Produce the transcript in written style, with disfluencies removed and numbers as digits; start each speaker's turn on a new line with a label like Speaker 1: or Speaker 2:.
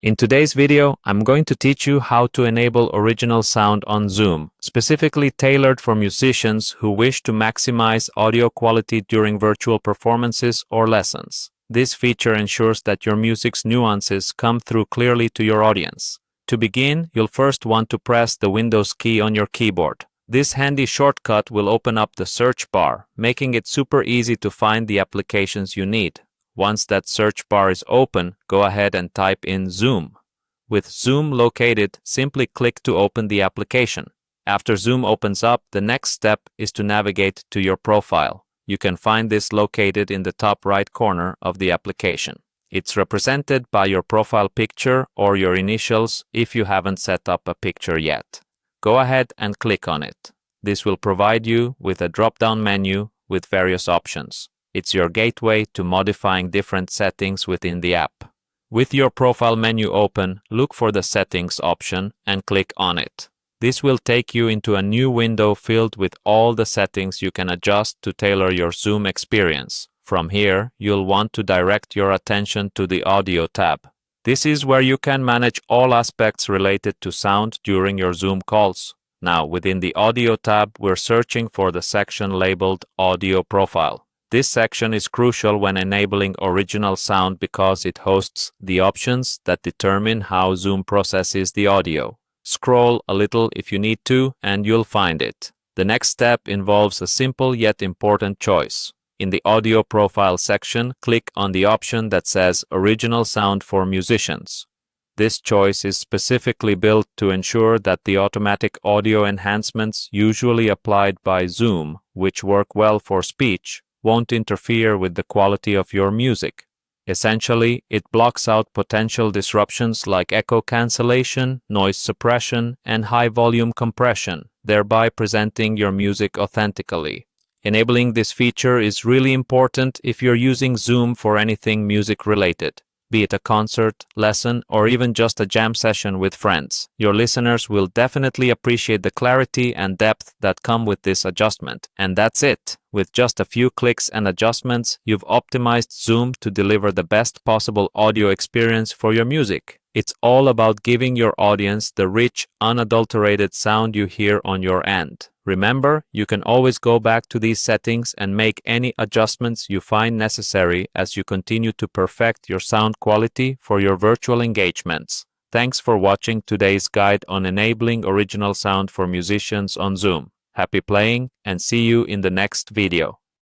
Speaker 1: In today's video, I'm going to teach you how to enable original sound on Zoom, specifically tailored for musicians who wish to maximize audio quality during virtual performances or lessons. This feature ensures that your music's nuances come through clearly to your audience. To begin, you'll first want to press the Windows key on your keyboard. This handy shortcut will open up the search bar, making it super easy to find the applications you need. Once that search bar is open, go ahead and type in Zoom. With Zoom located, simply click to open the application. After Zoom opens up, the next step is to navigate to your profile. You can find this located in the top right corner of the application. It's represented by your profile picture or your initials if you haven't set up a picture yet. Go ahead and click on it. This will provide you with a drop-down menu with various options. It's your gateway to modifying different settings within the app. With your profile menu open, look for the Settings option and click on it. This will take you into a new window filled with all the settings you can adjust to tailor your Zoom experience. From here, you'll want to direct your attention to the Audio tab. This is where you can manage all aspects related to sound during your Zoom calls. Now, within the Audio tab, we're searching for the section labeled Audio Profile. This section is crucial when enabling original sound because it hosts the options that determine how Zoom processes the audio. Scroll a little if you need to, and you'll find it. The next step involves a simple yet important choice. In the Audio Profile section, click on the option that says Original Sound for Musicians. This choice is specifically built to ensure that the automatic audio enhancements usually applied by Zoom, which work well for speech, won't interfere with the quality of your music. Essentially, it blocks out potential disruptions like echo cancellation, noise suppression, and high-volume compression, thereby presenting your music authentically. Enabling this feature is really important if you're using Zoom for anything music-related, be it a concert, lesson, or even just a jam session with friends. Your listeners will definitely appreciate the clarity and depth that come with this adjustment. And that's it. With just a few clicks and adjustments, you've optimized Zoom to deliver the best possible audio experience for your music. It's all about giving your audience the rich, unadulterated sound you hear on your end. Remember, you can always go back to these settings and make any adjustments you find necessary as you continue to perfect your sound quality for your virtual engagements. Thanks for watching today's guide on enabling original sound for musicians on Zoom. Happy playing, and see you in the next video.